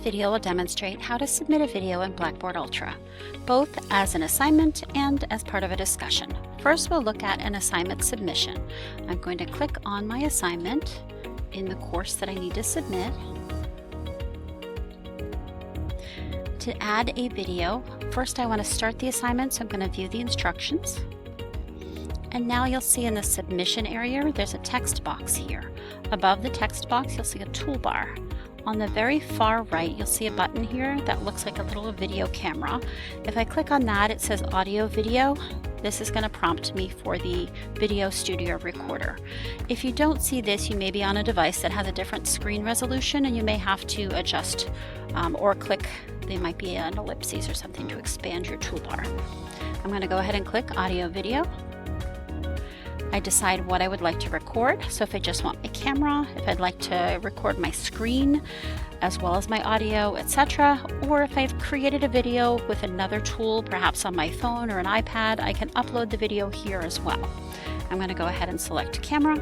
video will demonstrate how to submit a video in Blackboard Ultra, both as an assignment and as part of a discussion. First, we'll look at an assignment submission. I'm going to click on my assignment in the course that I need to submit. To add a video, first I want to start the assignment, so I'm going to view the instructions. And now you'll see in the submission area, there's a text box here. Above the text box, you'll see a toolbar. On the very far right, you'll see a button here that looks like a little video camera. If I click on that, it says audio video. This is going to prompt me for the Video Studio Recorder. If you don't see this, you may be on a device that has a different screen resolution and you may have to adjust or click. There might be an ellipses or something to expand your toolbar. I'm going to go ahead and click audio video. I decide what I would like to record. So if I just want my camera, if I'd like to record my screen as well as my audio, etc. Or if I've created a video with another tool, perhaps on my phone or an iPad, I can upload the video here as well. I'm going to go ahead and select camera.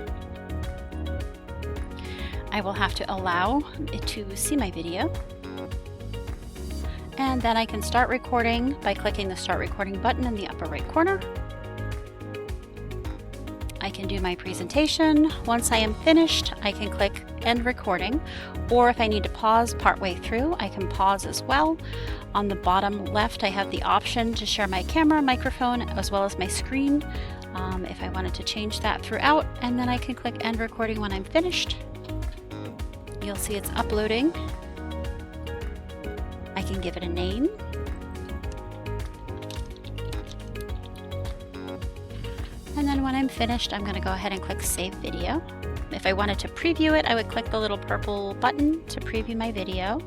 I will have to allow it to see my video. And then I can start recording by clicking the Start Recording button in the upper right corner. I can do my presentation. Once I am finished, I can click End Recording, or if I need to pause partway through, I can pause as well. On the bottom left, I have the option to share my camera, microphone, as well as my screen, if I wanted to change that throughout, and then I can click End Recording when I'm finished. You'll see it's uploading. I can give it a name. And then when I'm finished, I'm going to go ahead and click Save Video. If I wanted to preview it, I would click the little purple button to preview my video.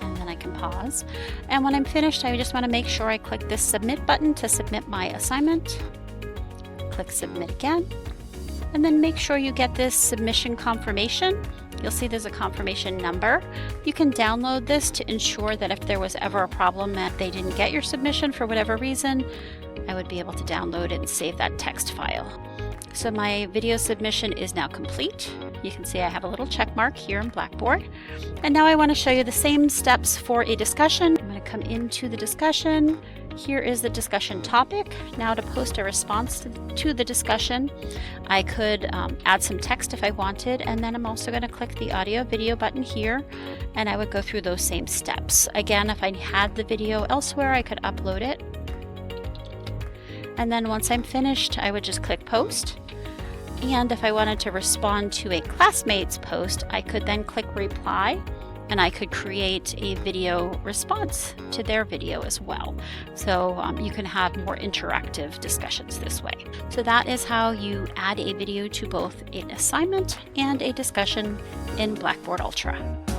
And then I can pause. And when I'm finished, I just want to make sure I click this Submit button to submit my assignment. Click Submit again. And then make sure you get this submission confirmation. You'll see there's a confirmation number. You can download this to ensure that if there was ever a problem that they didn't get your submission for whatever reason, I would be able to download it and save that text file. So my video submission is now complete. You can see I have a little check mark here in Blackboard. And now I want to show you the same steps for a discussion. I'm going to come into the discussion. Here is the discussion topic. Now to post a response to the discussion, I could add some text if I wanted, and then I'm also going to click the audio video button here, and I would go through those same steps. Again, if I had the video elsewhere, I could upload it. And then once I'm finished, I would just click post. And if I wanted to respond to a classmate's post, I could then click reply, and I could create a video response to their video as well. So you can have more interactive discussions this way. So that is how you add a video to both an assignment and a discussion in Blackboard Ultra.